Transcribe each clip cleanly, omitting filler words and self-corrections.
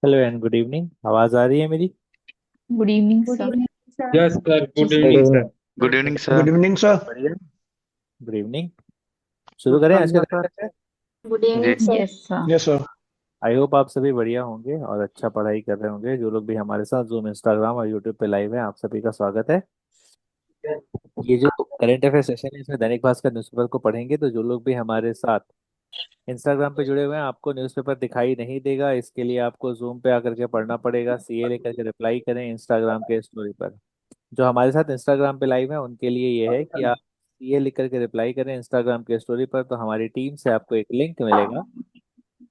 Hello and good evening. आवाज आ रही है मेरी? Good evening good sir. Evening sir. Yes sir, जी good sir. Good evening sir. Evening. Good evening good sir. Evening sir. बढ़िया। Good evening. शुरू करें आज का करंट अफेयर। गुड जी। Evening sir. Yes sir. Yes sir. I hope आप सभी बढ़िया होंगे और अच्छा पढ़ाई कर रहे होंगे। जो लोग भी हमारे साथ जूम, इंस्टाग्राम और यूट्यूब पे लाइव हैं, आप सभी का स्वागत है। ये जो करंट अफेयर सेशन है, इसमें दैनिक भास्कर न्यूज़पेपर को पढ़ेंगे। तो जो लोग भी हमारे साथ इंस्टाग्राम पे जुड़े हुए हैं, आपको न्यूज़पेपर दिखाई नहीं देगा। इसके लिए आपको जूम पे आकर के पढ़ना पड़ेगा। सीए लेकर के रिप्लाई करें इंस्टाग्राम के स्टोरी पर। जो हमारे साथ इंस्टाग्राम पे लाइव है, उनके लिए ये है कि आप ये लिख करके रिप्लाई करें इंस्टाग्राम के स्टोरी पर। तो हमारी टीम से आपको एक लिंक मिलेगा,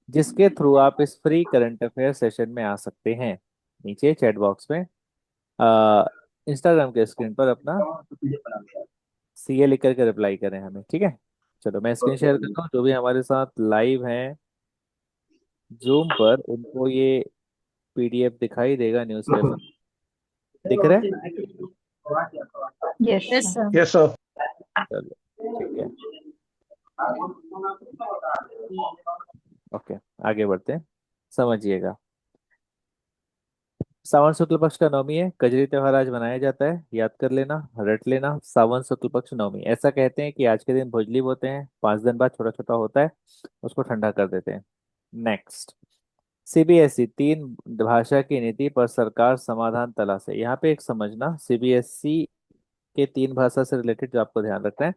जिसके थ्रू आप इस फ्री करंट अफेयर सेशन में आ सकते हैं। नीचे चैट बॉक्स में इंस्टाग्राम के स्क्रीन पर अपना सीए लिख करके रिप्लाई करें हमें, ठीक है। चलो मैं स्क्रीन शेयर करता हूँ। जो भी हमारे साथ लाइव हैं जूम पर, उनको ये पीडीएफ दिखाई देगा न्यूज़पेपर। दिख रहा है? Yes yes sir. Sir. Yes sir. चलो ठीक है। ओके, आगे बढ़ते हैं। समझिएगा। सावन शुक्ल पक्ष का नवमी है। कजरी त्योहार आज मनाया जाता है। याद कर लेना, रट लेना। सावन शुक्ल पक्ष नवमी। ऐसा कहते हैं कि आज के दिन भोजली बोते हैं, 5 दिन बाद छोटा छोटा होता है, उसको ठंडा कर देते हैं। नेक्स्ट। सीबीएसई तीन भाषा की नीति पर सरकार समाधान तलाशे। यहाँ पे एक समझना, सीबीएसई के तीन भाषा से रिलेटेड जो आपको ध्यान रखना है।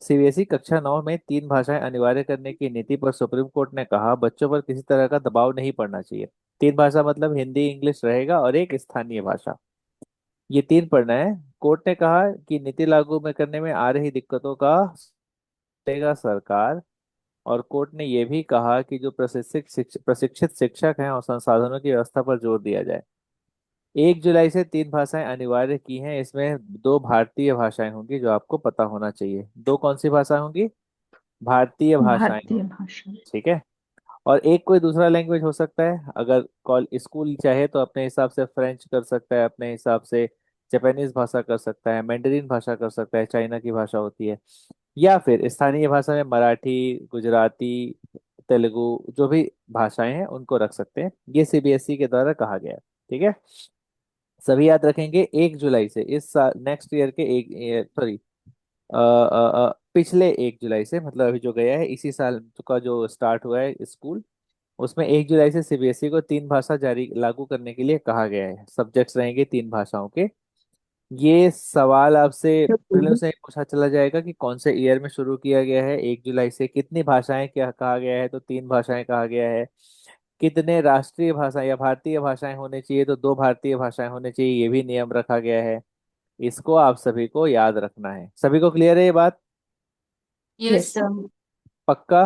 सीबीएसई कक्षा 9 में तीन भाषाएं अनिवार्य करने की नीति पर सुप्रीम कोर्ट ने कहा, बच्चों पर किसी तरह का दबाव नहीं पड़ना चाहिए। तीन भाषा मतलब हिंदी, इंग्लिश रहेगा और एक स्थानीय भाषा। ये तीन पढ़ना है। कोर्ट ने कहा कि नीति लागू में करने में आ रही दिक्कतों का देगा सरकार। और कोर्ट ने यह भी कहा कि जो प्रशिक्षित शिक्षक हैं और संसाधनों की व्यवस्था पर जोर दिया जाए। 1 जुलाई से तीन भाषाएं अनिवार्य की हैं। इसमें दो भारतीय भाषाएं होंगी, जो आपको पता होना चाहिए। दो कौन सी भाषा होंगी? भारतीय भाषाएं भारतीय होंगी। भाषा। ठीक है। और एक कोई दूसरा लैंग्वेज हो सकता है। अगर कॉल स्कूल चाहे तो अपने हिसाब से फ्रेंच कर सकता है, अपने हिसाब से जापानीज भाषा कर सकता है, मैंडरीन भाषा कर सकता है, चाइना की भाषा होती है। या फिर स्थानीय भाषा में मराठी, गुजराती, तेलुगु, जो भी भाषाएं हैं उनको रख सकते हैं। ये सीबीएसई के द्वारा कहा गया है। ठीक है। सभी याद रखेंगे। 1 जुलाई से, इस साल नेक्स्ट ईयर के एक, सॉरी, पिछले 1 जुलाई से, मतलब अभी जो गया है इसी साल का जो स्टार्ट हुआ है स्कूल, उसमें 1 जुलाई से सीबीएसई को तीन भाषा जारी लागू करने के लिए कहा गया है। सब्जेक्ट्स रहेंगे तीन भाषाओं के। ये सवाल आपसे प्रीलिम्स में पूछा चला जाएगा कि कौन से ईयर में शुरू किया गया है। 1 जुलाई से कितनी भाषाएं क्या कहा गया है, तो तीन भाषाएं कहा गया है। कितने राष्ट्रीय भाषाएं या भारतीय भाषाएं होने चाहिए, तो दो भारतीय भाषाएं होने चाहिए, ये भी नियम रखा गया है। इसको आप सभी को याद रखना है। सभी को क्लियर है ये बात? Yes yes sir. सर। पक्का?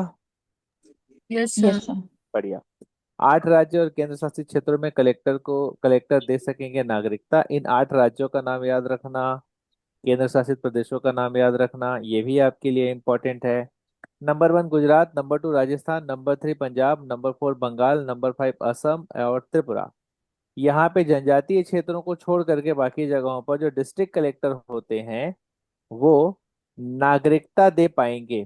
Yes yes sir. सर। बढ़िया। 8 राज्य और केंद्र शासित क्षेत्रों में कलेक्टर दे सकेंगे नागरिकता। इन 8 राज्यों का नाम याद रखना, केंद्र शासित प्रदेशों का नाम याद रखना, ये भी आपके लिए इम्पोर्टेंट है। Number 1 Gujarat, number 2 Rajasthan, number 3 Punjab, number 4 Bengal, number 5 Assam और त्रिपुरा। यहाँ पे जनजातीय क्षेत्रों को छोड़ करके बाकी जगहों पर जो डिस्ट्रिक्ट कलेक्टर होते हैं वो नागरिकता दे पाएंगे।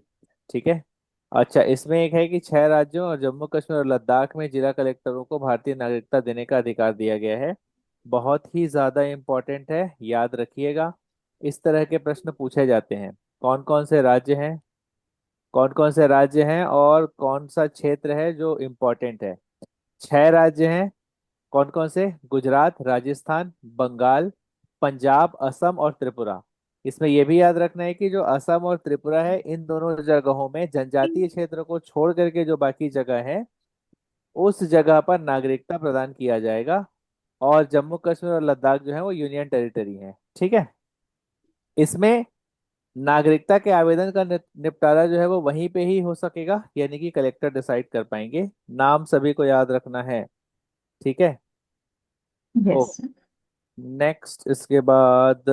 ठीक है। अच्छा, इसमें एक है कि 6 राज्यों और जम्मू कश्मीर और लद्दाख में जिला कलेक्टरों को भारतीय नागरिकता देने का अधिकार दिया गया है। बहुत ही ज्यादा इम्पोर्टेंट है, याद रखिएगा। इस तरह के प्रश्न पूछे जाते हैं। कौन कौन से राज्य हैं, कौन कौन से राज्य हैं और कौन सा क्षेत्र है जो इम्पोर्टेंट है। 6 राज्य हैं। कौन कौन से? गुजरात, राजस्थान, बंगाल, पंजाब, असम और त्रिपुरा। इसमें यह भी याद रखना है कि जो असम और त्रिपुरा है, इन दोनों जगहों में जनजातीय क्षेत्र को छोड़ करके जो बाकी जगह है उस जगह पर नागरिकता प्रदान किया जाएगा। और जम्मू कश्मीर और लद्दाख जो है वो यूनियन टेरिटरी है। ठीक है। इसमें नागरिकता के आवेदन का निपटारा जो है वो वहीं पे ही हो सकेगा, यानी कि कलेक्टर डिसाइड कर पाएंगे। नाम सभी को याद रखना है। ठीक है। ओ, यस सर। नेक्स्ट इसके बाद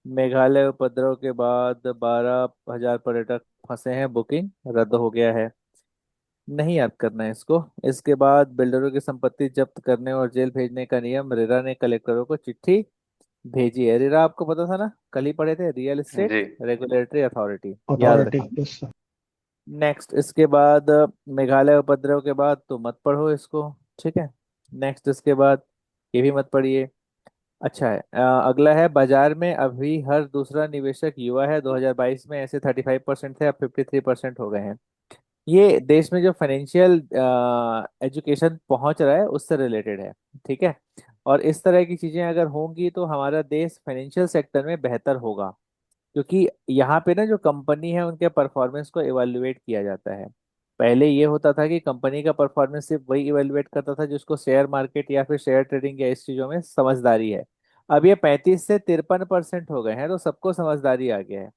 मेघालय उपद्रव के बाद 12,000 पर्यटक फंसे हैं, बुकिंग रद्द हो गया है। नहीं याद करना है इसको। इसके बाद बिल्डरों की संपत्ति जब्त करने और जेल भेजने का नियम, रेरा ने कलेक्टरों को चिट्ठी भेजी है। रेरा आपको पता था ना, कल ही पढ़े थे, रियल जी। एस्टेट रेगुलेटरी अथॉरिटी, याद अथॉरिटी, रखना। Yes sir. नेक्स्ट इसके बाद मेघालय उपद्रव के बाद तो मत पढ़ो इसको। ठीक है। नेक्स्ट इसके बाद ये भी मत पढ़िए। अच्छा है। अगला है, बाजार में अभी हर दूसरा निवेशक युवा है। 2022 में ऐसे 35% थे, अब 53% हो गए हैं। ये देश में जो फाइनेंशियल एजुकेशन पहुंच रहा है उससे रिलेटेड है। ठीक है। और इस तरह की चीजें अगर होंगी तो हमारा देश फाइनेंशियल सेक्टर में बेहतर होगा। क्योंकि यहाँ पे ना जो कंपनी है उनके परफॉर्मेंस को इवेलुएट किया जाता है। पहले ये होता था कि कंपनी का परफॉर्मेंस सिर्फ वही इवेलुएट करता था जिसको शेयर मार्केट या फिर शेयर ट्रेडिंग या इस चीजों में समझदारी है। अब ये 35 से 53% हो गए हैं, तो सबको समझदारी आ गया है।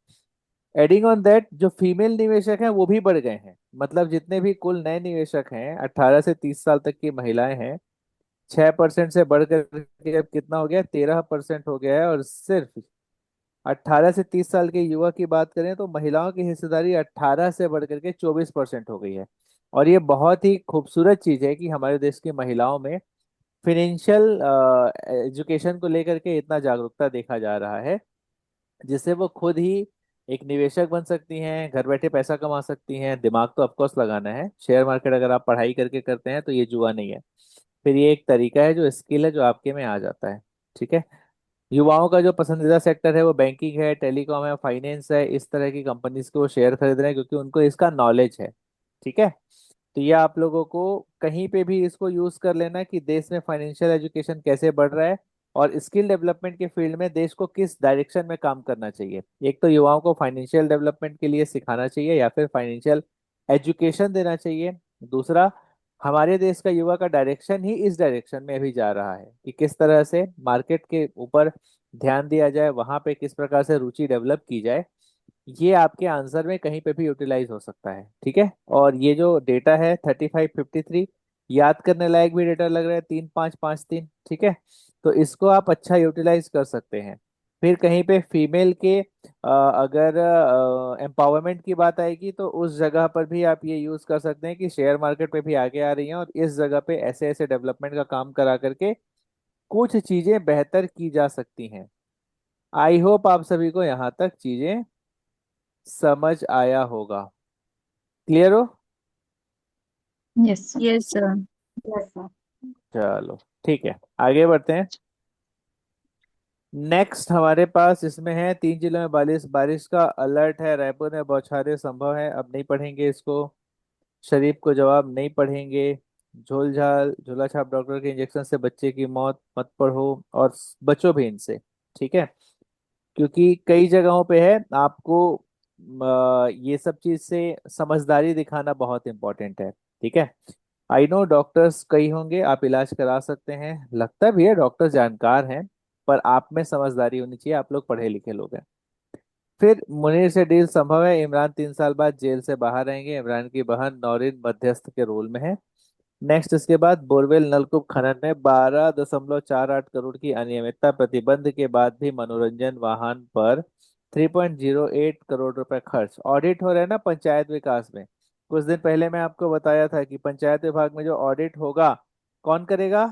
एडिंग ऑन दैट, जो फीमेल निवेशक हैं वो भी बढ़ गए हैं। मतलब जितने भी कुल नए निवेशक हैं, 18 से 30 साल तक की महिलाएं हैं, 6% से बढ़कर के अब कितना हो गया, 13% हो गया है। और सिर्फ 18 से 30 साल के युवा की बात करें तो महिलाओं की हिस्सेदारी 18 से बढ़कर के 24% हो गई है। और ये बहुत ही खूबसूरत चीज है कि हमारे देश की महिलाओं में फिनेंशियल एजुकेशन को लेकर के इतना जागरूकता देखा जा रहा है, जिससे वो खुद ही एक निवेशक बन सकती हैं, घर बैठे पैसा कमा सकती हैं। दिमाग तो ऑफकोर्स लगाना है, शेयर मार्केट अगर आप पढ़ाई करके करते हैं तो ये जुआ नहीं है। फिर ये एक तरीका है, जो स्किल है, जो आपके में आ जाता है। ठीक है। युवाओं का जो पसंदीदा सेक्टर है वो बैंकिंग है, टेलीकॉम है, फाइनेंस है। इस तरह की कंपनीज के वो शेयर खरीद रहे हैं क्योंकि उनको इसका नॉलेज है। ठीक है। तो ये आप लोगों को कहीं पे भी इसको यूज कर लेना कि देश में फाइनेंशियल एजुकेशन कैसे बढ़ रहा है और स्किल डेवलपमेंट के फील्ड में देश को किस डायरेक्शन में काम करना चाहिए। एक तो युवाओं को फाइनेंशियल डेवलपमेंट के लिए सिखाना चाहिए या फिर फाइनेंशियल एजुकेशन देना चाहिए। दूसरा, हमारे देश का युवा का डायरेक्शन ही इस डायरेक्शन में अभी जा रहा है कि किस तरह से मार्केट के ऊपर ध्यान दिया जाए, वहां पे किस प्रकार से रुचि डेवलप की जाए। ये आपके आंसर में कहीं पे भी यूटिलाइज हो सकता है। ठीक है। और ये जो डेटा है 3553, याद करने लायक भी डेटा लग रहा है, 3553। ठीक है। तो इसको आप अच्छा यूटिलाइज कर सकते हैं। फिर कहीं पे फीमेल के अगर एम्पावरमेंट की बात आएगी तो उस जगह पर भी आप ये यूज कर सकते हैं कि शेयर मार्केट पे भी आगे आ रही हैं और इस जगह पे ऐसे ऐसे डेवलपमेंट का काम करा करके कुछ चीजें बेहतर की जा सकती हैं। आई होप आप सभी को यहाँ तक चीजें समझ आया होगा। क्लियर हो? Yes sir. Yes sir. Yes sir. चलो ठीक है, आगे बढ़ते हैं। नेक्स्ट हमारे पास इसमें है, 3 जिलों में बारिश बारिश का अलर्ट है, रायपुर में बौछारें संभव है। अब नहीं पढ़ेंगे इसको। शरीफ को जवाब नहीं पढ़ेंगे। झोलझाल झोला छाप डॉक्टर के इंजेक्शन से बच्चे की मौत मत पढ़ो। और बचो भी इनसे। ठीक है। क्योंकि कई जगहों पे है आपको ये सब चीज से समझदारी दिखाना बहुत इंपॉर्टेंट है। ठीक है। आई नो डॉक्टर्स कई होंगे, आप इलाज करा सकते हैं, लगता भी है डॉक्टर जानकार हैं, पर आप में समझदारी होनी चाहिए, आप लोग पढ़े लिखे लोग हैं। फिर मुनीर से डील संभव है, इमरान 3 साल बाद जेल से बाहर रहेंगे, इमरान की बहन नौरीन मध्यस्थ के रोल में है। नेक्स्ट, इसके बाद बोरवेल नलकूप खनन में 12.48 करोड़ की अनियमितता, प्रतिबंध के बाद भी मनोरंजन वाहन पर 3.08 करोड़ रुपए खर्च। ऑडिट हो रहा है ना पंचायत विकास में। कुछ दिन पहले मैं आपको बताया था कि पंचायत विभाग में जो ऑडिट होगा, कौन करेगा?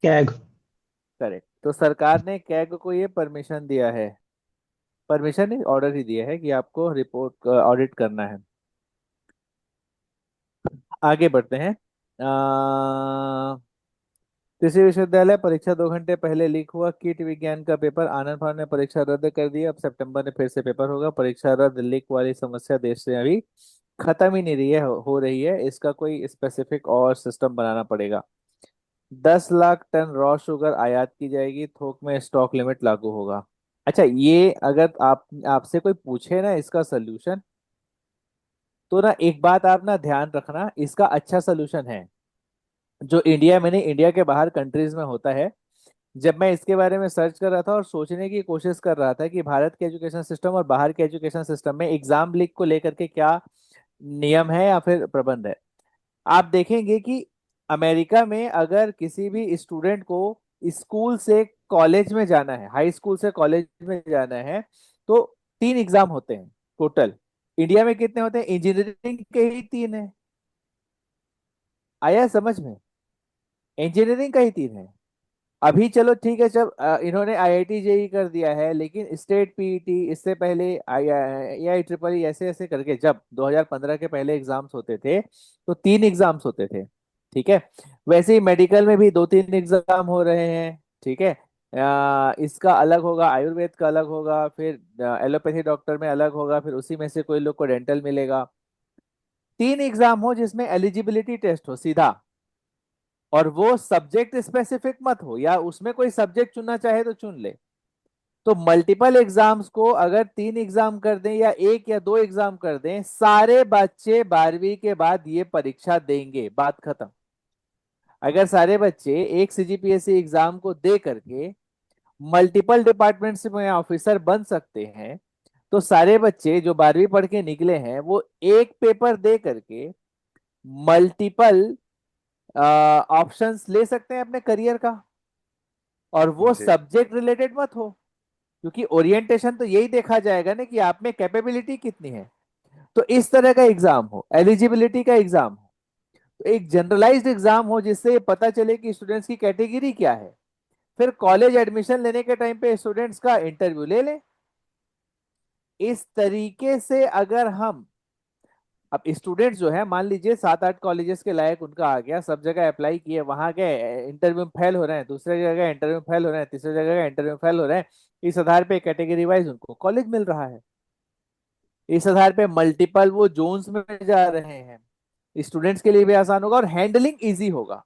कैग। करेक्ट। तो सरकार ने कैग को ये परमिशन दिया है, परमिशन नहीं, ऑर्डर ही दिया है कि आपको रिपोर्ट ऑडिट करना है। आगे बढ़ते हैं। कृषि विश्वविद्यालय परीक्षा 2 घंटे पहले लीक हुआ, कीट विज्ञान का पेपर, आनंद फान ने परीक्षा रद्द कर दी, अब सितंबर में फिर से पेपर होगा। परीक्षा रद्द लीक वाली समस्या देश से अभी खत्म ही नहीं रही है, हो रही है। इसका कोई स्पेसिफिक और सिस्टम बनाना पड़ेगा। 10 लाख टन रॉ शुगर आयात की जाएगी, थोक में स्टॉक लिमिट लागू होगा। अच्छा, ये अगर आपसे कोई पूछे ना इसका सोल्यूशन, तो ना एक बात आप ना ध्यान रखना, इसका अच्छा सोल्यूशन है जो इंडिया में नहीं, इंडिया के बाहर कंट्रीज में होता है। जब मैं इसके बारे में सर्च कर रहा था और सोचने की कोशिश कर रहा था कि भारत के एजुकेशन सिस्टम और बाहर के एजुकेशन सिस्टम में एग्जाम लीक को लेकर के क्या नियम है या फिर प्रबंध है, आप देखेंगे कि अमेरिका में अगर किसी भी स्टूडेंट को स्कूल से कॉलेज में जाना है, हाई स्कूल से कॉलेज में जाना है, तो 3 एग्जाम होते हैं टोटल। इंडिया में कितने होते हैं? इंजीनियरिंग के ही 3 है। आया समझ में? इंजीनियरिंग का ही 3 है। अभी चलो ठीक है, जब इन्होंने आईआईटी जेई कर दिया है, लेकिन स्टेट पीईटी, इससे पहले आई ट्रिपल ई, ऐसे ऐसे करके जब 2015 के पहले एग्जाम्स होते थे तो 3 एग्जाम्स होते थे। ठीक है। वैसे ही मेडिकल में भी 2-3 एग्जाम हो रहे हैं। ठीक है। इसका अलग होगा, आयुर्वेद का अलग होगा, फिर एलोपैथी डॉक्टर में अलग होगा, फिर उसी में से कोई लोग को डेंटल मिलेगा। 3 एग्जाम हो जिसमें एलिजिबिलिटी टेस्ट हो सीधा, और वो सब्जेक्ट स्पेसिफिक मत हो, या उसमें कोई सब्जेक्ट चुनना चाहे तो चुन ले। तो मल्टीपल एग्जाम्स को अगर 3 एग्जाम कर दें या 1 या 2 एग्जाम कर दें, सारे बच्चे 12वीं के बाद ये परीक्षा देंगे, बात खत्म। अगर सारे बच्चे एक सीजीपीएससी एग्जाम को दे करके मल्टीपल डिपार्टमेंट्स में ऑफिसर बन सकते हैं, तो सारे बच्चे जो 12वीं पढ़ के निकले हैं वो एक पेपर दे करके मल्टीपल ऑप्शंस ले सकते हैं अपने करियर का, और वो जी। सब्जेक्ट रिलेटेड मत हो। क्योंकि ओरिएंटेशन तो यही देखा जाएगा ना कि आप में कैपेबिलिटी कितनी है। तो इस तरह का एग्जाम हो, एलिजिबिलिटी का एग्जाम हो, तो एक जनरलाइज्ड एग्जाम हो जिससे ये पता चले कि स्टूडेंट्स की कैटेगरी क्या है। फिर कॉलेज एडमिशन लेने के टाइम पे स्टूडेंट्स का इंटरव्यू ले लें। इस तरीके से अगर हम, अब स्टूडेंट्स जो है मान लीजिए 7-8 कॉलेजेस के लायक उनका आ गया, सब जगह अप्लाई किए, वहां गए, इंटरव्यू में फेल हो रहे हैं, दूसरे जगह इंटरव्यू में फेल हो रहे हैं, तीसरे जगह इंटरव्यू में फेल हो रहे हैं, इस आधार पे कैटेगरी वाइज उनको कॉलेज मिल रहा है, इस आधार पे मल्टीपल वो जोन्स में जा रहे हैं। स्टूडेंट्स के लिए भी आसान होगा और हैंडलिंग इजी होगा।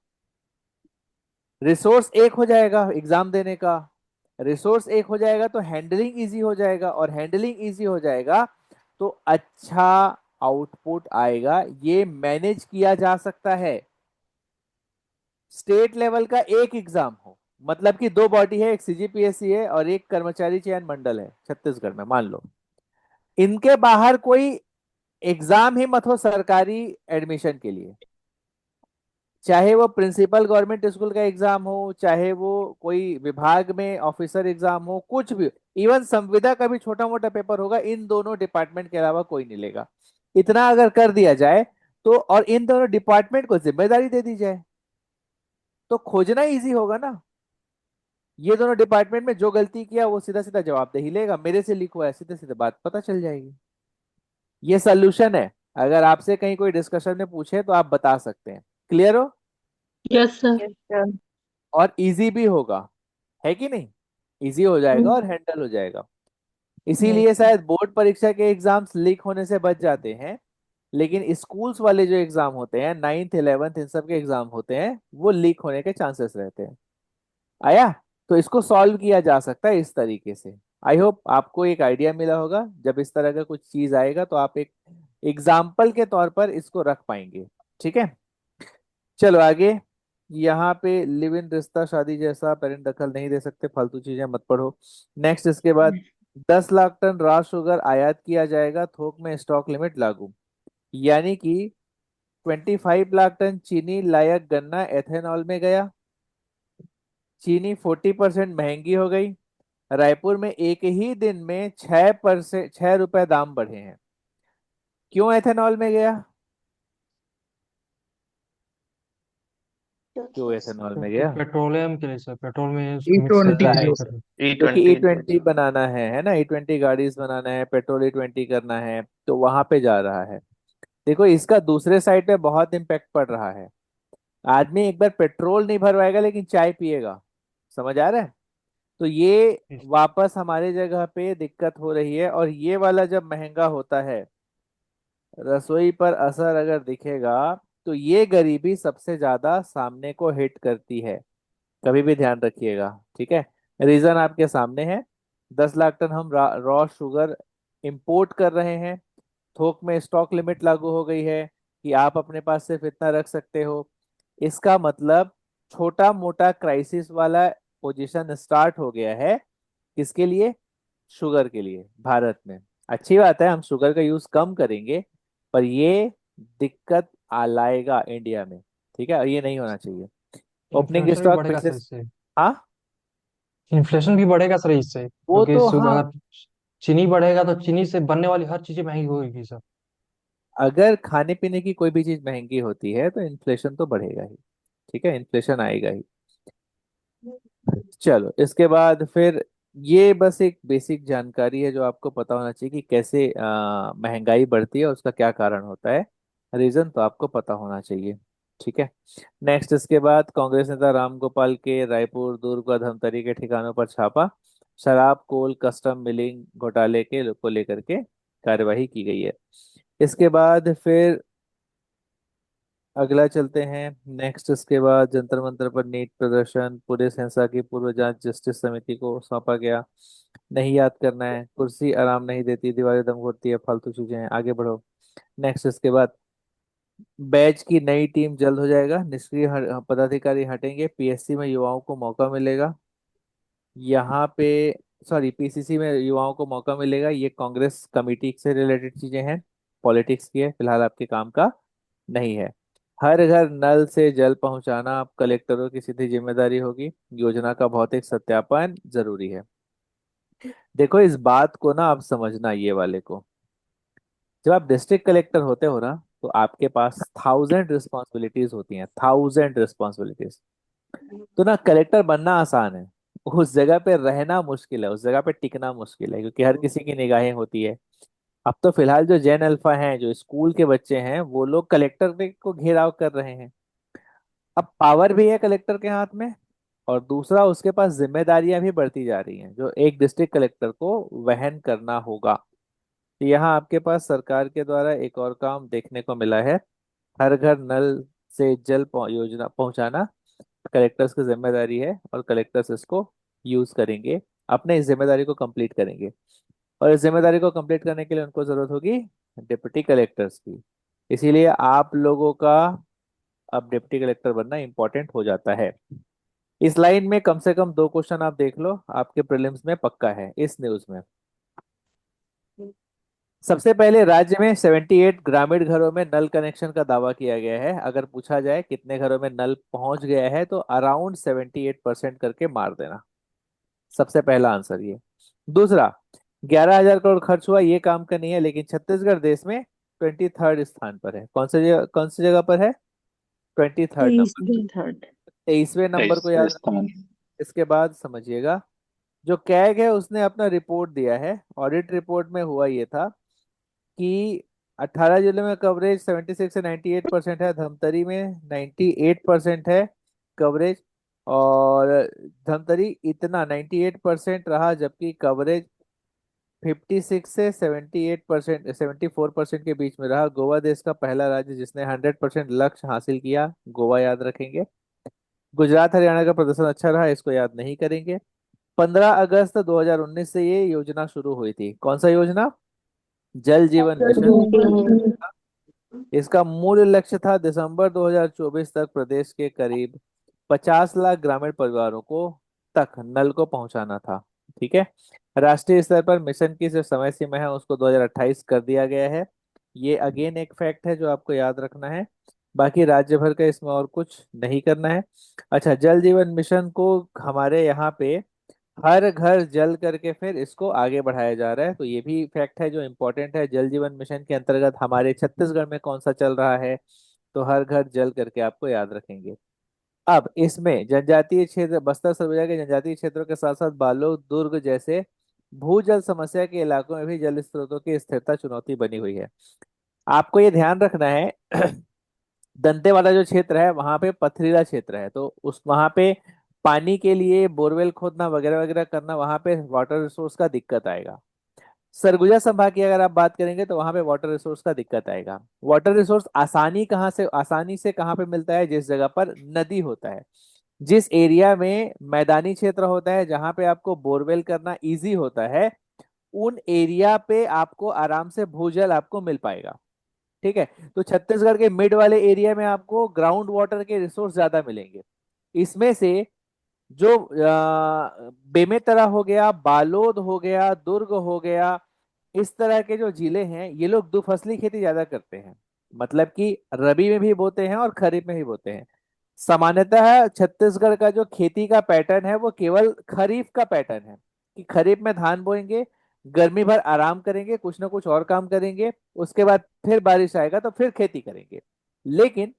रिसोर्स एक हो जाएगा एग्जाम देने का, रिसोर्स एक हो जाएगा तो हैंडलिंग इजी हो जाएगा, और हैंडलिंग इजी हो जाएगा तो अच्छा आउटपुट आएगा, ये मैनेज किया जा सकता है। स्टेट लेवल का एक एग्जाम हो, मतलब कि 2 बॉडी है, एक सीजीपीएससी है और एक कर्मचारी चयन मंडल है छत्तीसगढ़ में, मान लो। इनके बाहर कोई एग्जाम ही मत हो सरकारी एडमिशन के लिए, चाहे वो प्रिंसिपल गवर्नमेंट स्कूल का एग्जाम हो, चाहे वो कोई विभाग में ऑफिसर एग्जाम हो, कुछ भी, इवन संविदा का भी छोटा मोटा पेपर होगा, इन दोनों डिपार्टमेंट के अलावा कोई नहीं लेगा। इतना अगर कर दिया जाए तो, और इन दोनों डिपार्टमेंट को जिम्मेदारी दे दी जाए, तो खोजना इजी होगा ना। ये दोनों डिपार्टमेंट में जो गलती किया वो सीधा सीधा जवाबदेही लेगा, मेरे से लीक हुआ है, सीधे सीधे बात पता चल जाएगी। ये सोल्यूशन है। अगर आपसे कहीं कोई डिस्कशन में पूछे तो आप बता सकते हैं। क्लियर हो? Yes sir. Yes, sir. और इजी भी होगा, है कि नहीं? इजी हो जाएगा और हैंडल हो जाएगा। Yes, इसीलिए sir. शायद बोर्ड परीक्षा के एग्जाम्स लीक होने से बच जाते हैं, लेकिन स्कूल्स वाले जो एग्जाम होते हैं, 9th 11th इन सब के एग्जाम होते हैं, वो लीक होने के चांसेस रहते हैं। आया? तो इसको सॉल्व किया जा सकता है इस तरीके से। आई होप आपको एक आइडिया मिला होगा, जब इस तरह का कुछ चीज आएगा तो आप एक एग्जाम्पल के तौर पर इसको रख पाएंगे। ठीक है। चलो आगे। यहाँ पे लिव इन रिश्ता शादी जैसा पेरेंट दखल नहीं दे सकते, फालतू चीजें मत पढ़ो। नेक्स्ट इसके बाद 10 लाख टन रॉ शुगर आयात किया जाएगा, थोक में स्टॉक लिमिट लागू। यानी कि 25 लाख टन चीनी लायक गन्ना एथेनॉल में गया। चीनी 40% महंगी हो गई। रायपुर में एक ही दिन में 6%, 6 रुपए दाम बढ़े हैं। क्यों एथेनॉल में गया? क्यों एथेनॉल में क्योंकि गया? पेट्रोलियम के लिए सर, पेट्रोल में ई उसको मिक्स ट्वेंटी करके राइट। यूज जो कर रहे हैं। ई क्योंकि ई ट्वेंटी ट्वेंटी बनाना है ना, E20 गाड़ीज बनाना है, पेट्रोल E20 करना है, तो वहां पे जा रहा है। देखो, इसका दूसरे साइड पे बहुत इम्पैक्ट पड़ रहा है। आदमी एक बार पेट्रोल नहीं भरवाएगा लेकिन चाय पिएगा। समझ आ रहा है? तो ये इस- वापस हमारी जगह पे दिक्कत हो रही है, और ये वाला जब महंगा होता है, रसोई पर असर अगर दिखेगा, तो ये गरीबी सबसे ज्यादा सामने को हिट करती है। कभी भी ध्यान रखिएगा। ठीक है? रीजन आपके सामने है। 10 लाख टन हम रॉ शुगर इंपोर्ट कर रहे हैं। थोक में स्टॉक लिमिट लागू हो गई है कि आप अपने पास सिर्फ इतना रख सकते हो। इसका मतलब छोटा मोटा क्राइसिस वाला पोजीशन स्टार्ट हो गया है। किसके लिए? शुगर के लिए, भारत में। अच्छी बात है, हम शुगर का यूज कम करेंगे, पर ये दिक्कत आ लाएगा इंडिया में। ठीक है, और ये नहीं होना चाहिए। ओपनिंग इन्फ्लेशन भी स्टॉक बढ़ेगा पिछले। सर इससे। हाँ, इन्फ्लेशन भी बढ़ेगा सर इससे, वो क्योंकि तो हाँ। अगर चीनी बढ़ेगा तो चीनी से बनने वाली हर चीजें महंगी होगी सर। अगर खाने पीने की कोई भी चीज महंगी होती है तो इन्फ्लेशन तो बढ़ेगा ही। ठीक है, इन्फ्लेशन आएगा ही। चलो, इसके बाद फिर ये बस एक बेसिक जानकारी है जो आपको पता होना चाहिए कि कैसे महंगाई बढ़ती है और उसका क्या कारण होता है। रीजन तो आपको पता होना चाहिए। ठीक है। नेक्स्ट, इसके बाद कांग्रेस नेता राम गोपाल के रायपुर, दुर्ग और धमतरी के ठिकानों पर छापा। शराब कोल कस्टम मिलिंग घोटाले के को लेकर के कार्यवाही की गई है। इसके बाद फिर अगला चलते हैं। नेक्स्ट, इसके बाद जंतर मंतर पर नीट प्रदर्शन, पुलिस हिंसा की पूर्व जांच जस्टिस समिति को सौंपा गया। नहीं याद करना है, कुर्सी आराम नहीं देती, दीवारें दम घोटती है, फालतू चीजें हैं, आगे बढ़ो। नेक्स्ट, इसके बाद बैच की नई टीम जल्द हो जाएगा, निष्क्रिय पदाधिकारी हटेंगे, पीएससी में युवाओं को मौका मिलेगा। यहाँ पे, सॉरी, पीसीसी में युवाओं को मौका मिलेगा। ये कांग्रेस कमेटी से रिलेटेड चीजें हैं, पॉलिटिक्स की है, फिलहाल आपके काम का नहीं है। हर घर नल से जल पहुंचाना अब कलेक्टरों की सीधी जिम्मेदारी होगी। योजना का भौतिक सत्यापन जरूरी है। देखो, इस बात को ना आप समझना, ये वाले को, जब आप डिस्ट्रिक्ट कलेक्टर होते हो ना, तो आपके पास 1000 रिस्पॉन्सिबिलिटीज होती हैं, 1000 रिस्पॉन्सिबिलिटीज। तो ना, कलेक्टर बनना आसान है, उस जगह पे रहना मुश्किल है, उस जगह पे टिकना मुश्किल है, क्योंकि हर किसी की निगाहें होती है। अब तो फिलहाल जो जैन अल्फा हैं, जो स्कूल के बच्चे हैं, वो लोग कलेक्टर को घेराव कर रहे हैं। अब पावर भी है कलेक्टर के हाथ में, और दूसरा उसके पास जिम्मेदारियां भी बढ़ती जा रही हैं जो एक डिस्ट्रिक्ट कलेक्टर को वहन करना होगा। तो यहाँ आपके पास सरकार के द्वारा एक और काम देखने को मिला है। हर घर नल से जल योजना पहुंचाना कलेक्टर्स की जिम्मेदारी है, और कलेक्टर्स इसको यूज करेंगे, अपने इस जिम्मेदारी को कंप्लीट करेंगे। और इस जिम्मेदारी को कंप्लीट करने के लिए उनको जरूरत होगी डिप्टी कलेक्टर्स की। इसीलिए आप लोगों का अब डिप्टी कलेक्टर बनना इंपॉर्टेंट हो जाता है। इस लाइन में कम से कम 2 क्वेश्चन आप देख लो, आपके प्रीलिम्स में पक्का है इस न्यूज में। सबसे पहले, राज्य में 78 ग्रामीण घरों में नल कनेक्शन का दावा किया गया है। अगर पूछा जाए कितने घरों में नल पहुंच गया है, तो अराउंड 78% करके मार देना। सबसे पहला आंसर ये। दूसरा, 11,000 करोड़ खर्च हुआ, ये काम का नहीं है, लेकिन छत्तीसगढ़ देश में 23rd स्थान पर है। कौन सी जगह पर है? 23rd number. 23rd। 23वें नंबर को याद तेईसवें रखिए। स्थान। इसके बाद समझिएगा, जो कैग है उसने अपना रिपोर्ट दिया है। ऑडिट रिपोर्ट में हुआ ये था कि 18 जिलों में कवरेज 76 से 98% है, धमतरी में 98% है कवरेज। और धमतरी इतना 98% रहा, जबकि कवरेज 56 से 78%, 74% के बीच में रहा। गोवा देश का पहला राज्य जिसने 100% लक्ष्य हासिल किया, गोवा याद रखेंगे। गुजरात हरियाणा का प्रदर्शन अच्छा रहा, इसको याद नहीं करेंगे। 15 अगस्त 2019 से ये योजना शुरू हुई थी। कौन सा योजना? जल जीवन मिशन। इसका मूल लक्ष्य था दिसंबर 2024 तक प्रदेश के करीब 50 लाख ग्रामीण परिवारों को तक नल को पहुंचाना था। ठीक है। राष्ट्रीय स्तर पर मिशन की जो समय सीमा है उसको 2028 कर दिया गया है। ये अगेन एक फैक्ट है जो आपको याद रखना है। बाकी राज्य भर का इसमें और कुछ नहीं करना है। अच्छा, जल जीवन मिशन को हमारे यहाँ पे हर घर जल करके फिर इसको आगे बढ़ाया जा रहा है, तो ये भी फैक्ट है जो इम्पोर्टेंट है। जल जीवन मिशन के अंतर्गत हमारे छत्तीसगढ़ में कौन सा चल रहा है, तो हर घर जल करके आपको याद रखेंगे। अब इसमें जनजातीय क्षेत्र, बस्तर सरगुजा के जनजातीय क्षेत्रों के साथ साथ बालोद दुर्ग जैसे भूजल समस्या के इलाकों में भी जल स्रोतों की स्थिरता चुनौती बनी हुई है। आपको ये ध्यान रखना है दंतेवाड़ा जो क्षेत्र है वहां पे पथरीला क्षेत्र है, तो उस वहां पे पानी के लिए बोरवेल खोदना वगैरह वगैरह करना, वहां पे वाटर रिसोर्स का दिक्कत आएगा। सरगुजा संभाग की अगर आप बात करेंगे तो वहां पे वाटर रिसोर्स का दिक्कत आएगा। वाटर रिसोर्स आसानी से कहाँ पे मिलता है, जिस जगह पर नदी होता है। जिस एरिया में मैदानी क्षेत्र होता है जहां पे आपको बोरवेल करना इजी होता है, उन एरिया पे आपको आराम से भूजल आपको मिल पाएगा। ठीक है। तो छत्तीसगढ़ के मिड वाले एरिया में आपको ग्राउंड वाटर के रिसोर्स ज्यादा मिलेंगे। इसमें से जो बेमेतरा हो गया, बालोद हो गया, दुर्ग हो गया, इस तरह के जो जिले हैं ये लोग दुफसली खेती ज्यादा करते हैं। मतलब कि रबी में भी बोते हैं और खरीफ में भी बोते हैं। सामान्यतः छत्तीसगढ़ का जो खेती का पैटर्न है वो केवल खरीफ का पैटर्न है, कि खरीफ में धान बोएंगे, गर्मी भर आराम करेंगे, कुछ ना कुछ और काम करेंगे, उसके बाद फिर बारिश आएगा तो फिर खेती करेंगे। लेकिन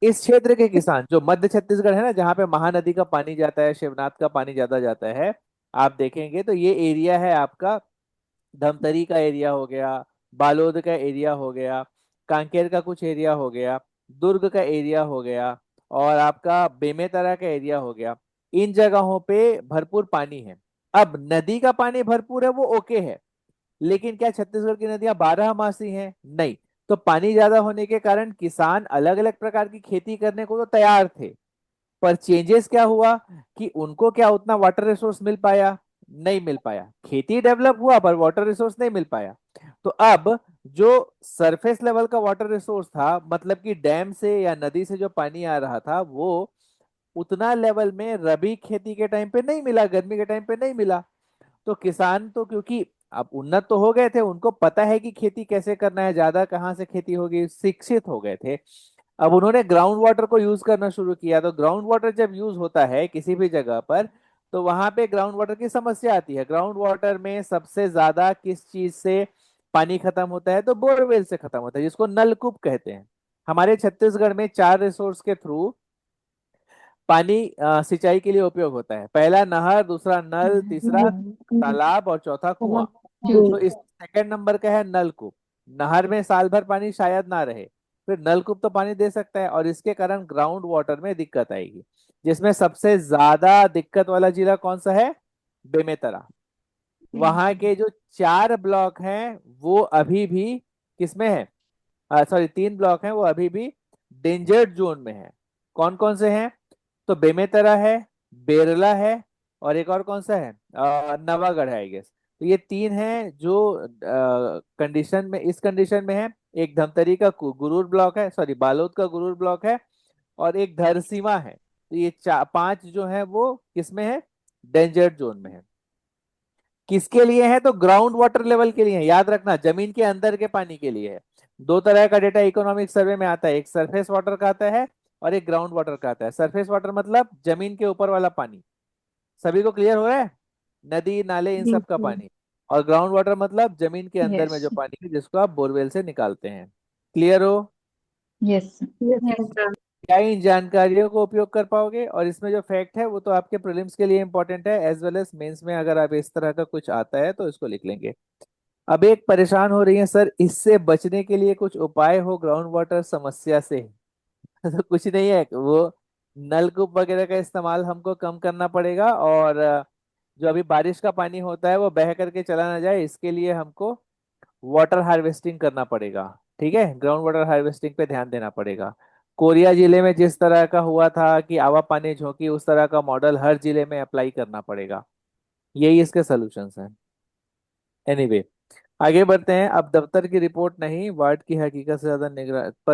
इस क्षेत्र के किसान जो मध्य छत्तीसगढ़ है ना, जहाँ पे महानदी का पानी जाता है, शिवनाथ का पानी ज्यादा जाता है, आप देखेंगे तो ये एरिया है आपका धमतरी का एरिया हो गया, बालोद का एरिया हो गया, कांकेर का कुछ एरिया हो गया, दुर्ग का एरिया हो गया, और आपका बेमेतरा का एरिया हो गया। इन जगहों पे भरपूर पानी है। अब नदी का पानी भरपूर है वो ओके है, लेकिन क्या छत्तीसगढ़ की नदियां 12 मासी हैं? नहीं। तो पानी ज्यादा होने के कारण किसान अलग अलग प्रकार की खेती करने को तो तैयार थे, पर चेंजेस क्या हुआ कि उनको क्या उतना वाटर रिसोर्स मिल पाया? नहीं मिल पाया। खेती डेवलप हुआ पर वाटर रिसोर्स नहीं मिल पाया। तो अब जो सरफेस लेवल का वाटर रिसोर्स था, मतलब कि डैम से या नदी से जो पानी आ रहा था, वो उतना लेवल में रबी खेती के टाइम पे नहीं मिला, गर्मी के टाइम पे नहीं मिला। तो किसान तो क्योंकि अब उन्नत तो हो गए थे, उनको पता है कि खेती कैसे करना है, ज्यादा कहाँ से खेती होगी, शिक्षित हो गए थे। अब उन्होंने ग्राउंड वाटर को यूज करना शुरू किया। तो ग्राउंड वाटर जब यूज होता है किसी भी जगह पर, तो वहां पे ग्राउंड वाटर की समस्या आती है। ग्राउंड वाटर में सबसे ज्यादा किस चीज से पानी खत्म होता है, तो बोरवेल से खत्म होता है, जिसको नलकूप कहते हैं। हमारे छत्तीसगढ़ में 4 रिसोर्स के थ्रू पानी सिंचाई के लिए उपयोग होता है। पहला नहर, दूसरा नल, तीसरा तालाब और चौथा कुआं। तो इस सेकंड नंबर का है नलकूप। नहर में साल भर पानी शायद ना रहे, फिर नलकूप तो पानी दे सकता है, और इसके कारण ग्राउंड वाटर में दिक्कत आएगी। जिसमें सबसे ज्यादा दिक्कत वाला जिला कौन सा है? बेमेतरा। वहां के जो 4 ब्लॉक हैं वो अभी भी किसमें है, सॉरी 3 ब्लॉक हैं वो अभी भी डेंजर्ड जोन में है। कौन कौन से हैं? तो बेमेतरा है, बेरला है, और एक और कौन सा है, नवागढ़ है आई गेस। तो ये 3 हैं जो कंडीशन में, इस कंडीशन में है। एक धमतरी का गुरूर ब्लॉक है, सॉरी बालोद का गुरूर ब्लॉक है, और एक धरसींवा है। तो ये 5 जो है वो किसमें है? डेंजर्ड जोन में है। किसके लिए है? तो ग्राउंड वाटर लेवल के लिए है। याद रखना, जमीन के अंदर के पानी के लिए है। 2 तरह का डेटा इकोनॉमिक सर्वे में आता है, एक सरफेस वाटर का आता है और एक ग्राउंड वाटर का आता है। सरफेस वाटर मतलब जमीन के ऊपर वाला पानी। सभी को क्लियर हो रहा है? नदी नाले इन सब का पानी। और ग्राउंड वाटर मतलब जमीन के अंदर में जो Yes. पानी है जिसको आप बोरवेल से निकालते हैं। क्लियर हो? Yes. क्या इन जानकारियों को उपयोग कर पाओगे? और इसमें जो फैक्ट है वो तो आपके प्रीलिम्स के लिए इंपॉर्टेंट है, एज वेल एज मेंस में अगर आप इस तरह का कुछ आता है तो इसको लिख लेंगे। अब एक परेशान हो रही है सर, इससे बचने के लिए कुछ उपाय हो ग्राउंड वाटर समस्या से। तो कुछ नहीं है, वो नलकूप वगैरह का इस्तेमाल हमको कम करना पड़ेगा, और जो अभी बारिश का पानी होता है वो बह करके चला ना जाए, इसके लिए हमको वाटर हार्वेस्टिंग करना पड़ेगा। ठीक है, ग्राउंड वाटर हार्वेस्टिंग पे ध्यान देना पड़ेगा। कोरिया जिले में जिस तरह का हुआ था कि आवा पानी झोंकी, उस तरह का मॉडल हर जिले में अप्लाई करना पड़ेगा। यही इसके सॉल्यूशंस हैं। एनीवे, आगे बढ़ते हैं। अब दफ्तर की रिपोर्ट नहीं, वार्ड की हकीकत से ज्यादा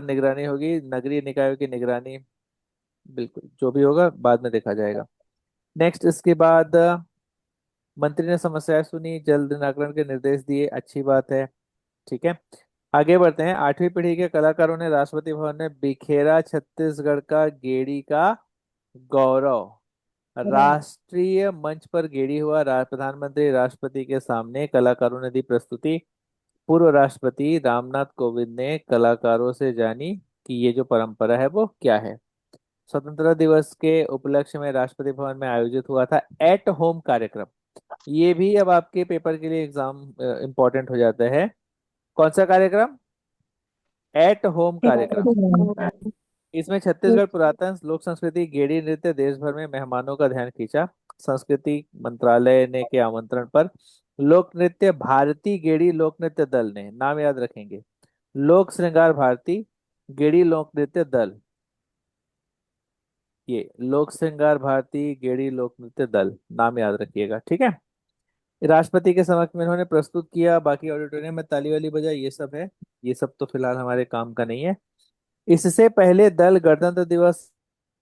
निगरानी होगी, नगरीय निकायों की निगरानी। बिल्कुल, जो भी होगा बाद में देखा जाएगा। नेक्स्ट इसके बाद मंत्री ने समस्याएं सुनी, जल्द निराकरण के निर्देश दिए, अच्छी बात है। ठीक है, आगे बढ़ते हैं। 8वीं पीढ़ी के कलाकारों ने राष्ट्रपति भवन में बिखेरा छत्तीसगढ़ का गेड़ी का गौरव। राष्ट्रीय मंच पर गेड़ी हुआ, प्रधानमंत्री राष्ट्रपति के सामने कलाकारों ने दी प्रस्तुति। पूर्व राष्ट्रपति रामनाथ कोविंद ने कलाकारों से जानी कि ये जो परंपरा है वो क्या है। स्वतंत्रता दिवस के उपलक्ष्य में राष्ट्रपति भवन में आयोजित हुआ था एट होम कार्यक्रम। ये भी अब आपके पेपर के लिए एग्जाम इंपॉर्टेंट हो जाता है। कौन सा कार्यक्रम? एट होम कार्यक्रम। इसमें छत्तीसगढ़ पुरातन लोक संस्कृति गेड़ी नृत्य देश भर में मेहमानों का ध्यान खींचा। संस्कृति मंत्रालय ने के आमंत्रण पर लोक नृत्य भारती गेड़ी लोक नृत्य दल ने, नाम याद रखेंगे, लोक श्रृंगार भारती गेड़ी लोक नृत्य दल, ये लोक श्रृंगार भारती गेड़ी लोक नृत्य दल, नाम याद रखिएगा। ठीक है, राष्ट्रपति के समक्ष में इन्होंने प्रस्तुत किया, बाकी ऑडिटोरियम में ताली वाली बजाई, ये सब है। ये सब तो फिलहाल हमारे काम का नहीं है। इससे पहले दल गणतंत्र दिवस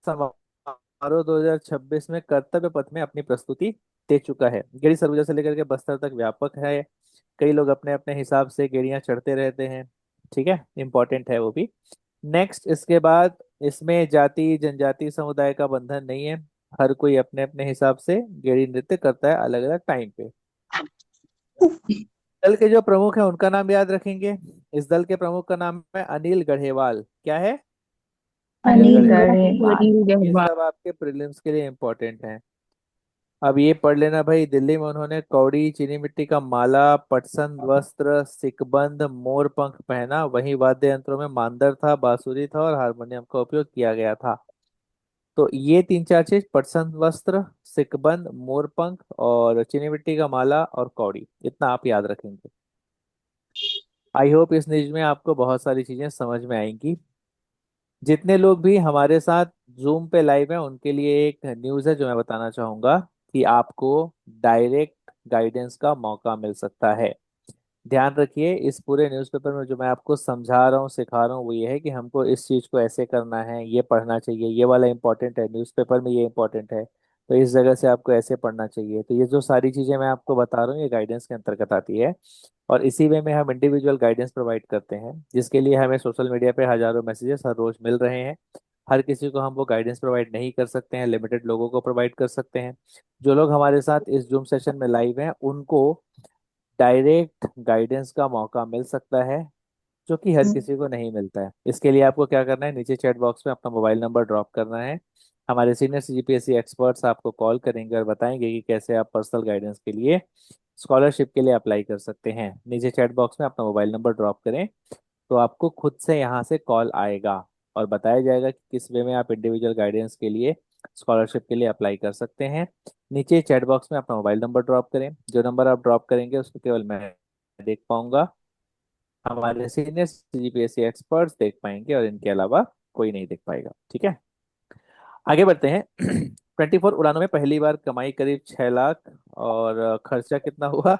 समारोह 2026 में कर्तव्य पथ में अपनी प्रस्तुति दे चुका है। गेड़ी सरगुजा से लेकर के बस्तर तक व्यापक है। कई लोग अपने अपने हिसाब से गेड़ियां चढ़ते रहते हैं। ठीक है, इंपॉर्टेंट है वो भी। नेक्स्ट, इसके बाद इसमें जाति जनजाति समुदाय का बंधन नहीं है। हर कोई अपने अपने हिसाब से गेड़ी नृत्य करता है अलग अलग टाइम पे। दल के जो प्रमुख हैं उनका नाम याद रखेंगे। इस दल के प्रमुख का नाम है अनिल गढ़ेवाल। क्या है? अनिल अनिल गढ़ेवाल। गढ़ेवाल। ये सब आपके प्रीलिम्स के लिए इंपॉर्टेंट है। अब ये पढ़ लेना भाई। दिल्ली में उन्होंने कौड़ी, चीनी मिट्टी का माला, पटसन वस्त्र, सिकबंद, मोर पंख पहना। वहीं वाद्य यंत्रों में मांदर था, बांसुरी था और हारमोनियम का उपयोग किया गया था। तो ये तीन चार चीज, पटसन वस्त्र, सिकबंद, मोर पंख और चीनी मिट्टी का माला और कौड़ी, इतना आप याद रखेंगे। आई होप इस न्यूज में आपको बहुत सारी चीजें समझ में आएंगी। जितने लोग भी हमारे साथ जूम पे लाइव हैं उनके लिए एक न्यूज़ है जो मैं बताना चाहूंगा कि आपको डायरेक्ट गाइडेंस का मौका मिल सकता है। ध्यान रखिए, इस पूरे न्यूज़पेपर में जो मैं आपको समझा रहा हूँ सिखा रहा हूँ वो ये है कि हमको इस चीज़ को ऐसे करना है, ये पढ़ना चाहिए, ये वाला इंपॉर्टेंट है, न्यूज़पेपर में ये इंपॉर्टेंट है, तो इस जगह से आपको ऐसे पढ़ना चाहिए। तो ये जो सारी चीज़ें मैं आपको बता रहा हूँ ये गाइडेंस के अंतर्गत आती है। और इसी वे में हम इंडिविजुअल गाइडेंस प्रोवाइड करते हैं, जिसके लिए हमें सोशल मीडिया पे हजारों मैसेजेस हर रोज मिल रहे हैं। हर किसी को हम वो गाइडेंस प्रोवाइड नहीं कर सकते हैं, लिमिटेड लोगों को प्रोवाइड कर सकते हैं। जो लोग हमारे साथ इस जूम सेशन में लाइव हैं उनको डायरेक्ट गाइडेंस का मौका मिल सकता है, जो कि हर किसी को नहीं मिलता है। इसके लिए आपको क्या करना है, नीचे चैट बॉक्स में अपना मोबाइल नंबर ड्रॉप करना है। हमारे सीनियर सीजीपीएससी एक्सपर्ट्स आपको कॉल करेंगे और बताएंगे कि कैसे आप पर्सनल गाइडेंस के लिए, स्कॉलरशिप के लिए अप्लाई कर सकते हैं। नीचे चैट बॉक्स में अपना मोबाइल नंबर ड्रॉप करें तो आपको खुद से यहाँ से कॉल आएगा और बताया जाएगा कि किस वे में आप इंडिविजुअल गाइडेंस के लिए, स्कॉलरशिप के लिए अप्लाई कर सकते हैं। नीचे चैट बॉक्स में अपना मोबाइल नंबर ड्रॉप करें। जो नंबर आप ड्रॉप करेंगे उसको केवल मैं देख पाऊंगा, हमारे सीनियर सीजीपीएससी एक्सपर्ट्स देख पाएंगे और इनके अलावा कोई नहीं देख पाएगा। ठीक है, आगे बढ़ते हैं। 24 उड़ानों में पहली बार कमाई करीब 6 लाख और खर्चा कितना हुआ?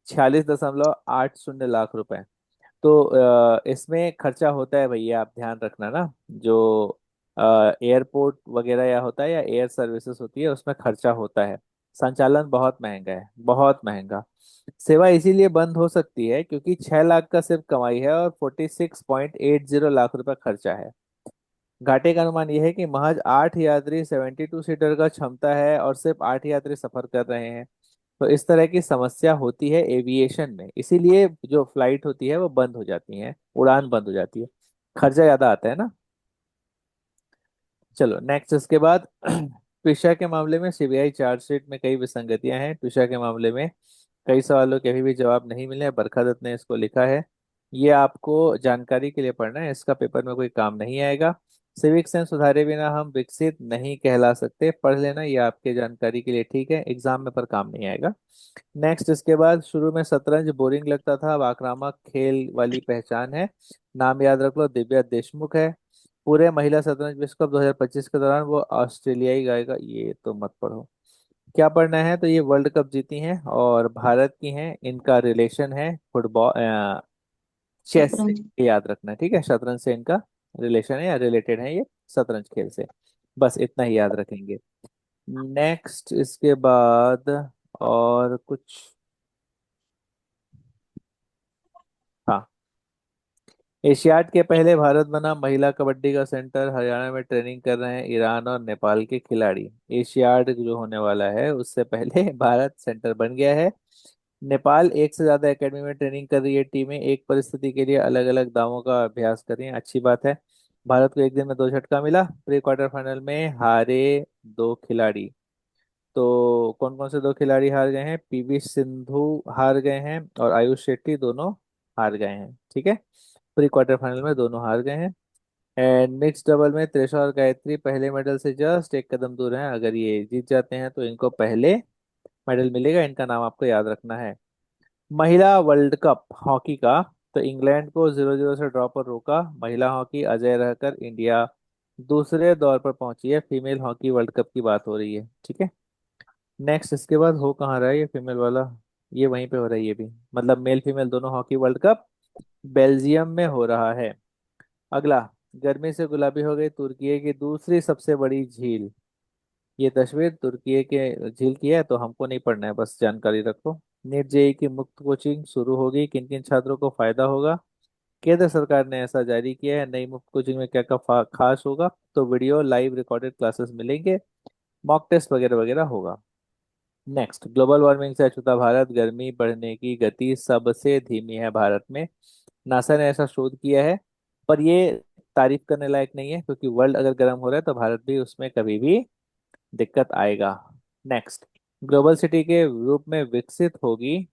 46.80 लाख रुपए। तो इसमें खर्चा होता है भैया, आप ध्यान रखना ना, जो एयरपोर्ट वगैरह या होता है या एयर सर्विसेज होती है उसमें खर्चा होता है। संचालन बहुत महंगा है, बहुत महंगा। सेवा इसीलिए बंद हो सकती है क्योंकि 6 लाख का सिर्फ कमाई है और 46.80 लाख रुपए खर्चा है। घाटे का अनुमान यह है कि महज 8 यात्री 72 सीटर का क्षमता है और सिर्फ 8 यात्री सफर कर रहे हैं। तो इस तरह की समस्या होती है एविएशन में, इसीलिए जो फ्लाइट होती है वो बंद हो जाती है, उड़ान बंद हो जाती है, खर्चा ज्यादा आता है ना। चलो नेक्स्ट, इसके बाद ट्विशा के मामले में सीबीआई चार्जशीट में कई विसंगतियां हैं। ट्विशा के मामले में कई सवालों के अभी भी जवाब नहीं मिले हैं। बरखा दत्त ने इसको लिखा है। ये आपको जानकारी के लिए पढ़ना है, इसका पेपर में कोई काम नहीं आएगा। सिविक सेंस सुधारे बिना हम विकसित नहीं कहला सकते, पढ़ लेना, ये आपके जानकारी के लिए ठीक है, एग्जाम में पर काम नहीं आएगा। नेक्स्ट, इसके बाद शुरू में शतरंज बोरिंग लगता था, अब आक्रामक खेल वाली पहचान है। नाम याद रख लो, दिव्या देशमुख है। पूरे महिला शतरंज विश्व कप 2025 के दौरान वो ऑस्ट्रेलियाई गायिका, ये तो मत पढ़ो। क्या पढ़ना है, तो ये वर्ल्ड कप जीती हैं और भारत की हैं, इनका रिलेशन है फुटबॉल, चेस से, शतरंज। ये याद रखना है। ठीक है, शतरंज से इनका रिलेशन है या रिलेटेड है ये शतरंज खेल से। बस इतना ही याद रखेंगे। नेक्स्ट, इसके बाद और कुछ? हाँ। एशियाड के पहले भारत बना महिला कबड्डी का सेंटर। हरियाणा में ट्रेनिंग कर रहे हैं ईरान और नेपाल के खिलाड़ी। एशियाड जो होने वाला है उससे पहले भारत सेंटर बन गया है। नेपाल एक से ज्यादा एकेडमी में ट्रेनिंग कर रही है। टीमें एक परिस्थिति के लिए अलग अलग दावों का अभ्यास कर रही हैं, अच्छी बात है। भारत को एक दिन में दो झटका मिला। प्री क्वार्टर फाइनल में हारे दो खिलाड़ी। तो कौन कौन से दो खिलाड़ी हार गए हैं? पीवी सिंधु हार गए हैं और आयुष शेट्टी, दोनों हार गए हैं। ठीक है, प्री क्वार्टर फाइनल में दोनों हार गए हैं। एंड मिक्स डबल में त्रिशा और गायत्री पहले मेडल से जस्ट एक कदम दूर हैं। अगर ये जीत जाते हैं तो इनको पहले मेडल मिलेगा। इनका नाम आपको याद रखना है। महिला वर्ल्ड कप हॉकी का, तो इंग्लैंड को 0-0 से ड्रॉ पर रोका। महिला हॉकी अजय रहकर इंडिया दूसरे दौर पर पहुंची है। फीमेल हॉकी वर्ल्ड कप की बात हो रही है। ठीक है, नेक्स्ट इसके बाद हो कहाँ रहा है ये फीमेल वाला? ये वहीं पे हो रहा है ये भी, मतलब मेल फीमेल दोनों हॉकी वर्ल्ड कप बेल्जियम में हो रहा है। अगला, गर्मी से गुलाबी हो गई तुर्की की दूसरी सबसे बड़ी झील। ये तस्वीर तुर्की के झील की है, तो हमको नहीं पढ़ना है, बस जानकारी रखो। नीट जेई की मुफ्त कोचिंग शुरू होगी, किन किन छात्रों को फायदा होगा? केंद्र सरकार ने ऐसा जारी किया है। नई मुफ्त कोचिंग में क्या क्या खास होगा? तो वीडियो लाइव रिकॉर्डेड क्लासेस मिलेंगे, मॉक टेस्ट वगैरह वगैरह होगा। नेक्स्ट, ग्लोबल वार्मिंग से अछूता भारत। गर्मी बढ़ने की गति सबसे धीमी है भारत में। नासा ने ऐसा शोध किया है, पर ये तारीफ करने लायक नहीं है, क्योंकि वर्ल्ड अगर गर्म हो रहा है तो भारत भी उसमें कभी भी दिक्कत आएगा। नेक्स्ट, ग्लोबल सिटी के रूप में विकसित होगी।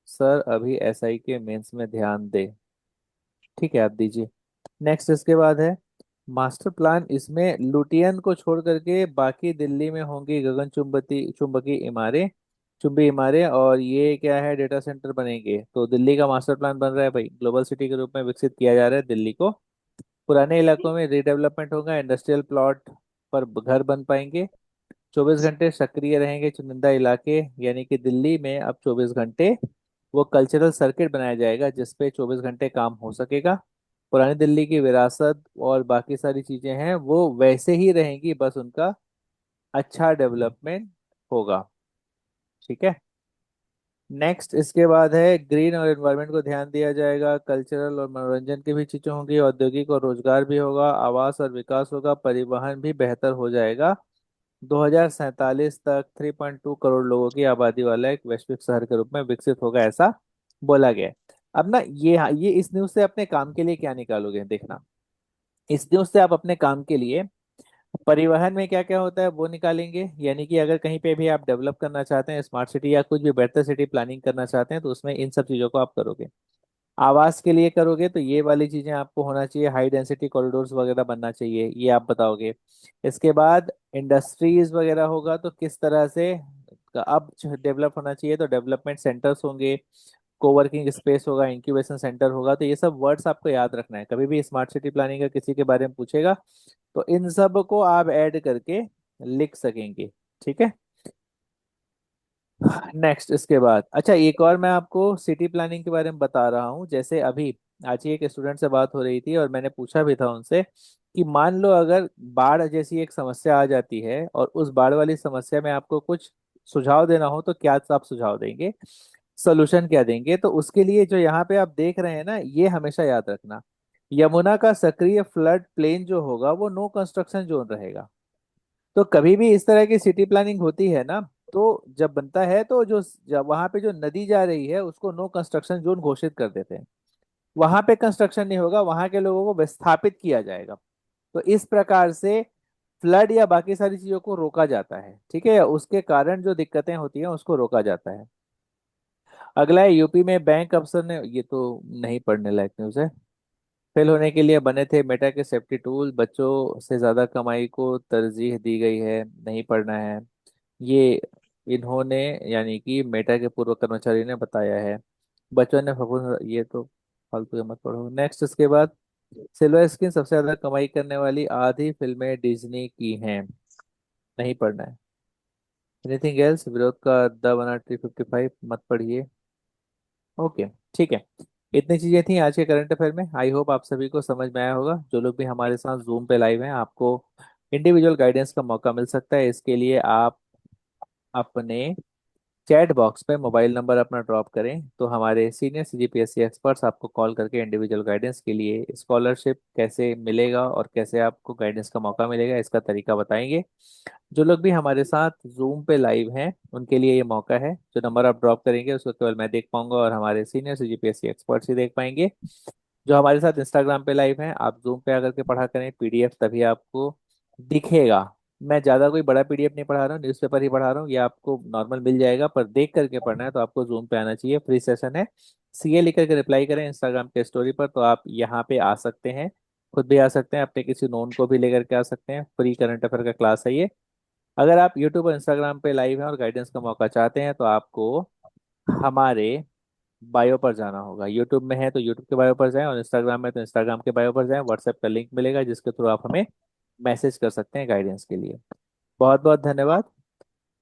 सर अभी एसआई के मेंस में ध्यान दे। ठीक है, आप दीजिए। नेक्स्ट इसके बाद है मास्टर प्लान। इसमें लुटियन को छोड़ करके बाकी दिल्ली में होंगी गगन चुंबती चुंबकी इमारतें, चुंबी इमारतें, और ये क्या है, डेटा सेंटर बनेंगे। तो दिल्ली का मास्टर प्लान बन रहा है भाई, ग्लोबल सिटी के रूप में विकसित किया जा रहा है दिल्ली को। पुराने इलाकों में रीडेवलपमेंट होगा, इंडस्ट्रियल प्लॉट पर घर बन पाएंगे। 24 घंटे सक्रिय रहेंगे चुनिंदा इलाके, यानी कि दिल्ली में अब 24 घंटे वो कल्चरल सर्किट बनाया जाएगा जिसपे 24 घंटे काम हो सकेगा। पुरानी दिल्ली की विरासत और बाकी सारी चीजें हैं वो वैसे ही रहेंगी, बस उनका अच्छा डेवलपमेंट होगा। ठीक है, नेक्स्ट इसके बाद है ग्रीन और एनवायरनमेंट को ध्यान दिया जाएगा। कल्चरल और मनोरंजन की भी चीजें होंगी, औद्योगिक और रोजगार भी होगा, आवास और विकास होगा, परिवहन भी बेहतर हो जाएगा। 2047 तक 3.2 करोड़ लोगों की आबादी वाला एक वैश्विक शहर के रूप में विकसित होगा, ऐसा बोला गया है। अब ना ये इस न्यूज से अपने काम के लिए क्या निकालोगे, देखना। इस न्यूज से आप अपने काम के लिए परिवहन में क्या क्या होता है वो निकालेंगे, यानी कि अगर कहीं पे भी आप डेवलप करना चाहते हैं स्मार्ट सिटी या कुछ भी बेहतर सिटी प्लानिंग करना चाहते हैं, तो उसमें इन सब चीजों को आप करोगे। आवास के लिए करोगे तो ये वाली चीजें आपको होना चाहिए, हाई डेंसिटी कॉरिडोर्स वगैरह बनना चाहिए, ये आप बताओगे। इसके बाद इंडस्ट्रीज वगैरह होगा तो किस तरह से अब डेवलप होना चाहिए, तो डेवलपमेंट सेंटर्स होंगे, कोवर्किंग स्पेस होगा, इंक्यूबेशन सेंटर होगा। तो ये सब वर्ड्स आपको याद रखना है, कभी भी स्मार्ट सिटी प्लानिंग का किसी के बारे में पूछेगा तो इन सब को आप ऐड करके लिख सकेंगे। ठीक है, नेक्स्ट इसके बाद, अच्छा एक और मैं आपको सिटी प्लानिंग के बारे में बता रहा हूँ। जैसे अभी आज ही एक स्टूडेंट से बात हो रही थी और मैंने पूछा भी था उनसे कि मान लो अगर बाढ़ जैसी एक समस्या आ जाती है और उस बाढ़ वाली समस्या में आपको कुछ सुझाव देना हो, तो क्या आप सुझाव देंगे, सोल्यूशन क्या देंगे? तो उसके लिए जो यहाँ पे आप देख रहे हैं ना, ये हमेशा याद रखना। यमुना का सक्रिय फ्लड प्लेन जो होगा वो नो कंस्ट्रक्शन जोन रहेगा। तो कभी भी इस तरह की सिटी प्लानिंग होती है ना, तो जब बनता है तो जो जब वहां पे जो नदी जा रही है उसको नो कंस्ट्रक्शन जोन घोषित कर देते हैं। वहां पे कंस्ट्रक्शन नहीं होगा, वहां के लोगों को विस्थापित किया जाएगा। तो इस प्रकार से फ्लड या बाकी सारी चीजों को रोका जाता है। ठीक है, उसके कारण जो दिक्कतें होती हैं उसको रोका जाता है। अगला है यूपी में बैंक अफसर ने, ये तो नहीं पढ़ने लायक न्यूज़ है। फेल होने के लिए बने थे मेटा के सेफ्टी टूल, बच्चों से ज्यादा कमाई को तरजीह दी गई है, नहीं पढ़ना है। ये इन्होंने, यानी कि मेटा के पूर्व कर्मचारी ने बताया है। बच्चों ने फफूंद, ये तो फालतू के मत पढ़ो। नेक्स्ट इसके बाद, सिल्वर स्क्रीन सबसे ज्यादा कमाई करने वाली आधी फिल्में डिज्नी की हैं, नहीं पढ़ना है। एनीथिंग एल्स, विरोध का द 1 355 मत पढ़िए। ओके, ठीक है। इतनी चीजें थी आज के करंट अफेयर में। आई होप आप सभी को समझ में आया होगा। जो लोग भी हमारे साथ जूम पे लाइव हैं, आपको इंडिविजुअल गाइडेंस का मौका मिल सकता है। इसके लिए आप अपने चैट बॉक्स पे मोबाइल नंबर अपना ड्रॉप करें, तो हमारे सीनियर सीजीपीएससी एक्सपर्ट्स आपको कॉल करके इंडिविजुअल गाइडेंस के लिए स्कॉलरशिप कैसे मिलेगा और कैसे आपको गाइडेंस का मौका मिलेगा इसका तरीका बताएंगे। जो लोग भी हमारे साथ जूम पे लाइव हैं उनके लिए ये मौका है। जो नंबर आप ड्रॉप करेंगे उसको केवल मैं देख पाऊंगा और हमारे सीनियर सीजीपीएससी एक्सपर्ट्स ही देख पाएंगे। जो हमारे साथ इंस्टाग्राम पे लाइव हैं, आप जूम पे आकर के पढ़ा करें, पीडीएफ तभी आपको दिखेगा। मैं ज़्यादा कोई बड़ा पीडीएफ नहीं पढ़ा रहा हूँ, न्यूज़पेपर ही पढ़ा रहा हूँ, ये आपको नॉर्मल मिल जाएगा, पर देख करके पढ़ना है तो आपको जूम पे आना चाहिए। फ्री सेशन है। सीए लिख करके रिप्लाई करें इंस्टाग्राम के स्टोरी पर, तो आप यहाँ पे आ सकते हैं। खुद भी आ सकते हैं, अपने किसी नोन को भी लेकर के आ सकते हैं। फ्री करंट अफेयर का क्लास है ये। अगर आप यूट्यूब और इंस्टाग्राम पे लाइव हैं और गाइडेंस का मौका चाहते हैं तो आपको हमारे बायो पर जाना होगा। यूट्यूब में है तो यूट्यूब के बायो पर जाएं, और इंस्टाग्राम में तो इंस्टाग्राम के बायो पर जाएं। व्हाट्सएप का लिंक मिलेगा जिसके थ्रू आप हमें मैसेज कर सकते हैं गाइडेंस के लिए। बहुत बहुत धन्यवाद।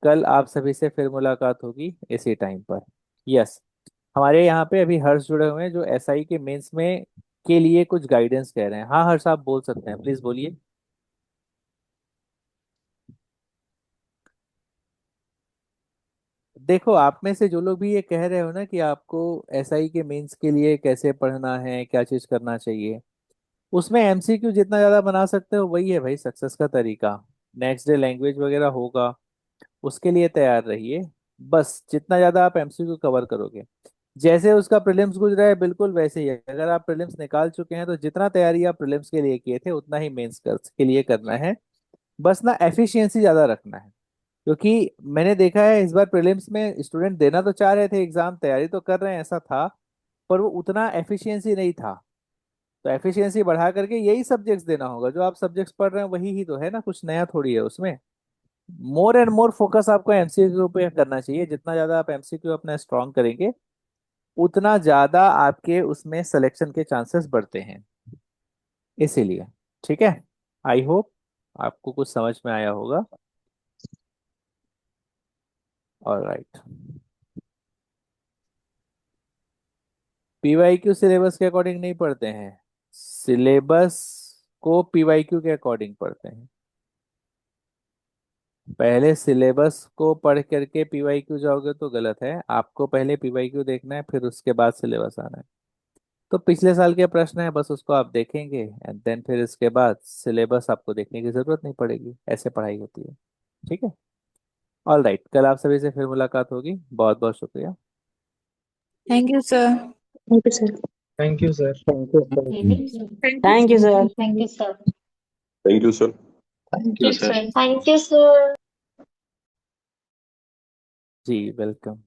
कल आप सभी से फिर मुलाकात होगी इसी टाइम पर। यस, हमारे यहाँ पे अभी हर्ष जुड़े हुए हैं जो एसआई के मेंस में के लिए कुछ गाइडेंस कह रहे हैं। हाँ हर्ष, आप बोल सकते हैं, प्लीज बोलिए। देखो, आप में से जो लोग भी ये कह रहे हो ना कि आपको एसआई के मेंस के लिए कैसे पढ़ना है, क्या चीज करना चाहिए, उसमें एमसीक्यू जितना ज्यादा बना सकते हो वही है भाई सक्सेस का तरीका। नेक्स्ट डे लैंग्वेज वगैरह होगा, उसके लिए तैयार रहिए। बस जितना ज्यादा आप एमसीक्यू कवर करोगे, जैसे उसका प्रीलिम्स गुजरा है बिल्कुल वैसे ही है। अगर आप प्रीलिम्स निकाल चुके हैं तो जितना तैयारी आप प्रीलिम्स के लिए किए थे उतना ही मेंस के लिए करना है। बस ना एफिशिएंसी ज्यादा रखना है, क्योंकि मैंने देखा है इस बार प्रीलिम्स में स्टूडेंट देना तो चाह रहे थे एग्जाम, तैयारी तो कर रहे हैं ऐसा था, पर वो उतना एफिशिएंसी नहीं था। तो एफिशिएंसी बढ़ा करके यही सब्जेक्ट्स देना होगा। जो आप सब्जेक्ट्स पढ़ रहे हैं वही ही तो है ना, कुछ नया थोड़ी है उसमें। मोर एंड मोर फोकस आपको एमसीक्यू पे करना चाहिए। जितना ज्यादा आप एमसीक्यू अपना स्ट्रांग करेंगे उतना ज्यादा आपके उसमें सिलेक्शन के चांसेस बढ़ते हैं। इसीलिए, ठीक है। आई होप आपको कुछ समझ में आया होगा। ऑलराइट। पीवाईक्यू सिलेबस के अकॉर्डिंग नहीं पढ़ते हैं, सिलेबस को पीवाईक्यू के अकॉर्डिंग पढ़ते हैं। पहले सिलेबस को पढ़ करके पीवाईक्यू जाओगे तो गलत है। आपको पहले पीवाईक्यू देखना है, फिर उसके बाद सिलेबस आना है। तो पिछले साल के प्रश्न है, बस उसको आप देखेंगे एंड देन फिर इसके बाद सिलेबस आपको देखने की जरूरत नहीं पड़ेगी। ऐसे पढ़ाई होती है, ठीक है। ऑल राइट, कल आप सभी से फिर मुलाकात होगी। बहुत बहुत शुक्रिया। Thank you, sir. Thank you, sir. Thank you, sir. Thank you, sir. Thank you sir. Thank you, sir. Thank you, sir. Thank you, sir. Thank you, sir. जी वेलकम।